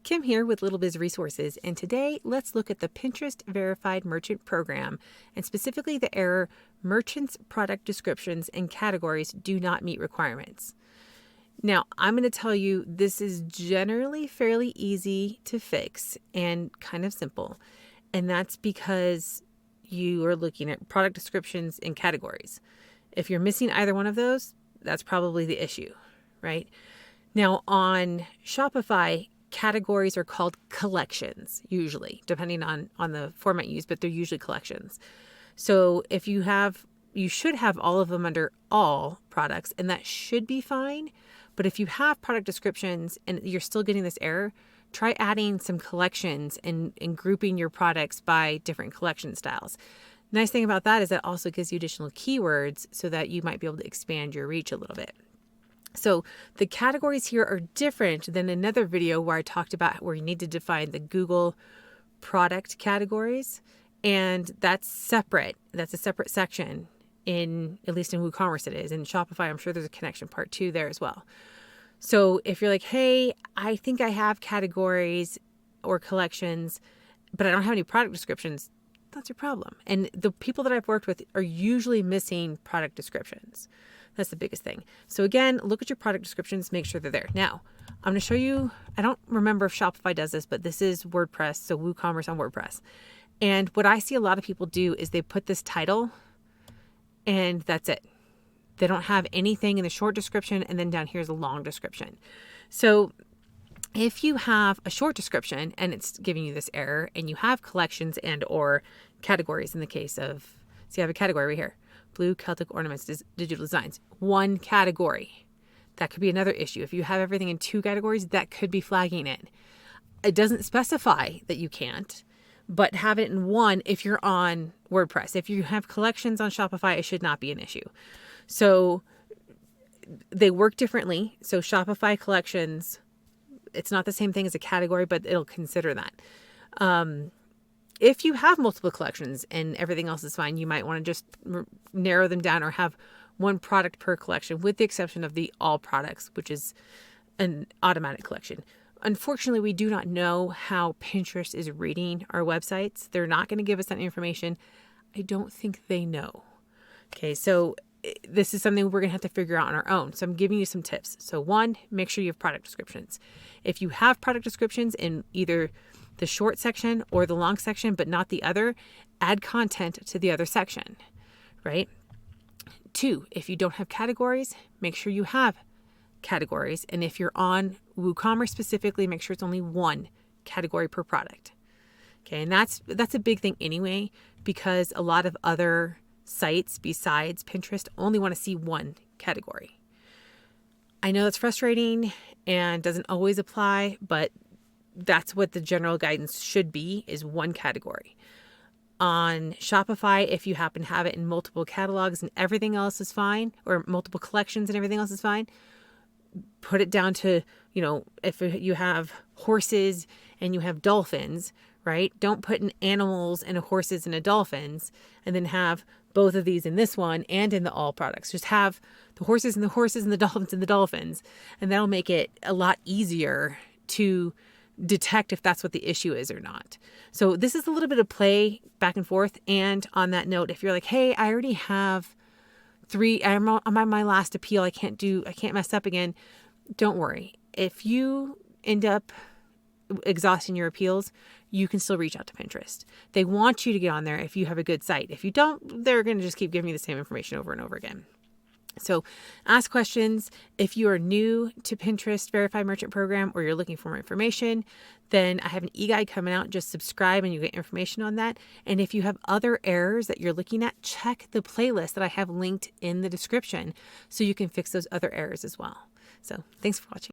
Kim here with Little Biz Resources, and today let's look at the Pinterest Verified Merchant Program, and specifically the error merchants' product descriptions and categories do not meet requirements. Now, I'm going to tell you this is generally fairly easy to fix and kind of simple, and that's because you are looking at product descriptions and categories. If you're missing either one of those, that's probably the issue, right? Now, on Shopify, categories are called collections, usually, depending on the format used, but they're usually collections. So if you should have all of them under all products, and that should be fine. But if you have product descriptions and you're still getting this error, try adding some collections and grouping your products by different collection styles. Nice thing about that is that also gives you additional keywords so that you might be able to expand your reach a little bit. So the categories here are different than another video where I talked about where you need to define the Google product categories, and that's separate. That's a separate section at least in WooCommerce it is. In Shopify, I'm sure there's a connection part 2 there as well. So if you're like, hey, I think I have categories or collections, but I don't have any product descriptions, that's your problem. And the people that I've worked with are usually missing product descriptions. That's the biggest thing. So again, look at your product descriptions, make sure they're there. Now, I'm going to show you, I don't remember if Shopify does this, but this is WordPress, so WooCommerce on WordPress. And what I see a lot of people do is they put this title and that's it. They don't have anything in the short description, and then down here's a long description. So if you have a short description and it's giving you this error, and you have collections and or categories in the case of, so you have a category right here, Blue Celtic Ornaments Digital Designs, one category. That could be another issue. If you have everything in 2 categories, that could be flagging it. It doesn't specify that you can't, but have it in one if you're on WordPress. If you have collections on Shopify, it should not be an issue. So they work differently. So Shopify collections, it's not the same thing as a category, but it'll consider that. If you have multiple collections and everything else is fine, you might want to just narrow them down or have one product per collection, with the exception of the all products, which is an automatic collection. Unfortunately, we do not know how Pinterest is reading our websites. They're not going to give us that information. I don't think they know. Okay, so this is something we're going to have to figure out on our own. So I'm giving you some tips. So 1, make sure you have product descriptions. If you have product descriptions in either the short section or the long section, but not the other, add content to the other section, right? 2, if you don't have categories, make sure you have categories. And if you're on WooCommerce specifically, make sure it's only 1 category per product. Okay, and that's a big thing anyway, because a lot of other sites besides Pinterest only want to see 1 category. I know that's frustrating and doesn't always apply, but that's what the general guidance should be, is 1 category. On Shopify, if you happen to have it in multiple catalogs and everything else is fine, or multiple collections and everything else is fine, put it down to, if you have horses and you have dolphins, right? Don't put in animals and a horses and a dolphins and then have both of these in this one and in the all products. Just have the horses and the horses and the dolphins and the dolphins, and that'll make it a lot easier to detect if that's what the issue is or not. So this is a little bit of play back and forth. And on that note, if you're like, hey, I already have 3, I'm on my last appeal, I can't mess up again. Don't worry. If you end up exhausting your appeals, you can still reach out to Pinterest. They want you to get on there if you have a good site. If you don't, they're going to just keep giving you the same information over and over again. So ask questions. If you are new to Pinterest Verified Merchant Program, or you're looking for more information, then I have an e-guide coming out. Just subscribe and you get information on that. And if you have other errors that you're looking at, check the playlist that I have linked in the description so you can fix those other errors as well. So thanks for watching.